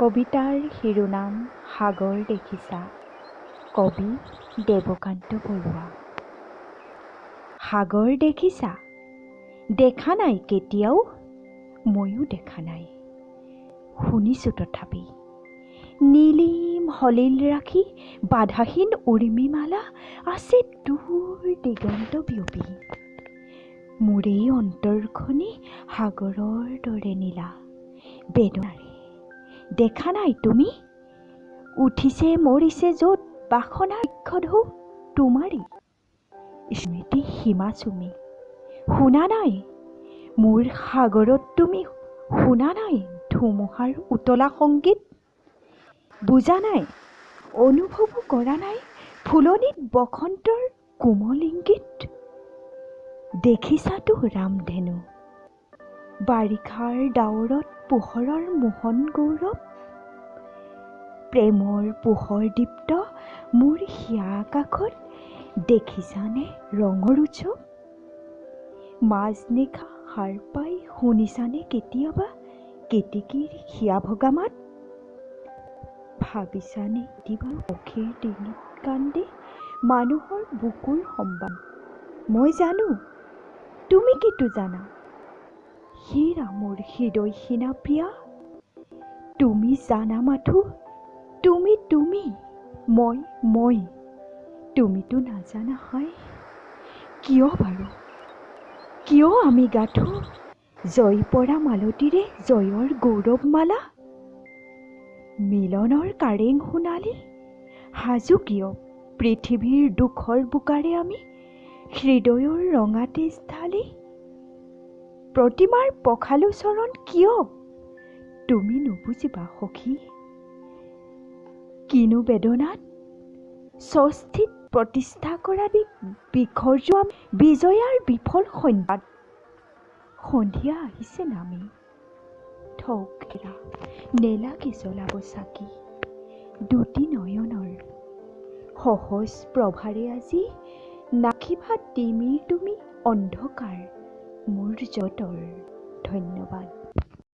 কবিতাৰ শিৰোনাম সাগৰ দেখিছা। কবি দেৱকান্ত বৰুৱা। সাগৰ দেখিছা? দেখা নাই কেতিয়াও, ময়ো দেখা নাই, শুনিছোঁ তথাপি। নীলিম হলিল ৰাখি বাধাহীন উৰ্মিমালা আছে দূৰ দিগন্ত বিয়পি। মোৰ এই অন্তৰখনি সাগৰৰ দৰে নীলা বেদনাৰে। দেখা নাই তুমি? উঠিছে মৰিছে য'ত বাসনাৰ বৃক্ষঢৌ তোমাৰি স্মৃতি সীমা চুমি। শুনা নাই মোৰ সাগৰত তুমি? শুনা নাই ধুমুহাৰ উতলা সংগীত? বুজা নাই, অনুভৱো কৰা নাই ফুলনিত বসন্তৰ কোমল ইংগিত? দেখিছাতো ৰামধেনু, বাৰিষাৰ ডাৱৰত পোহৰৰ মোহন গৌৰৱ? প্ৰেমৰ পোহৰ দীপ্ত মোৰ হিয়া আকাশত দেখিছানে ৰঙৰ উৎসৱ? মাজনিশা সাৰ পাই শুনিছানে কেতিয়াবা কেতেকীৰ হিয়া ভগা মাত? ভাবিছানে কেতিয়াবা পক্ষীৰ ডিঙিত কান্দে মানুহৰ বুকুৰ সম্বাদ? মই জানো, তুমি কিটো জানা, হীৰা মোৰ হৃদয় সিনা প্ৰিয়া। তুমি জানা মাথো, তুমি মই তুমিতো নাজানা হাই। কিয় বাৰু, কিয় আমি গাঁঠো জয় পৰা মালতীৰে জয়ৰ গৌৰৱ মালা? মিলনৰ কাৰেং সোণালী সাজু কিয় পৃথিৱীৰ দুখৰ বোকাৰে আমি হৃদয়ৰ ৰঙা তেজ ঢালি? প্ৰতিমাৰ পখালো চৰণ কিয় তুমি নুবুজিবা সখী? কিনো বেদনাত ষষ্ঠীত প্ৰতিষ্ঠা কৰা বিসৰ্জোৱা বিজয়াৰ বিফল সন্ধ্যাত সন্ধিয়া আহিছে নামি। থৌকেৰা নেলাগে জ্বলাব চাকি দুটি নয়নৰ সহজ প্ৰভাৰে আজি নাখিবা তিমিৰ তুমি অন্ধকাৰ মোৰ জতৰ। ধন্যবাদ।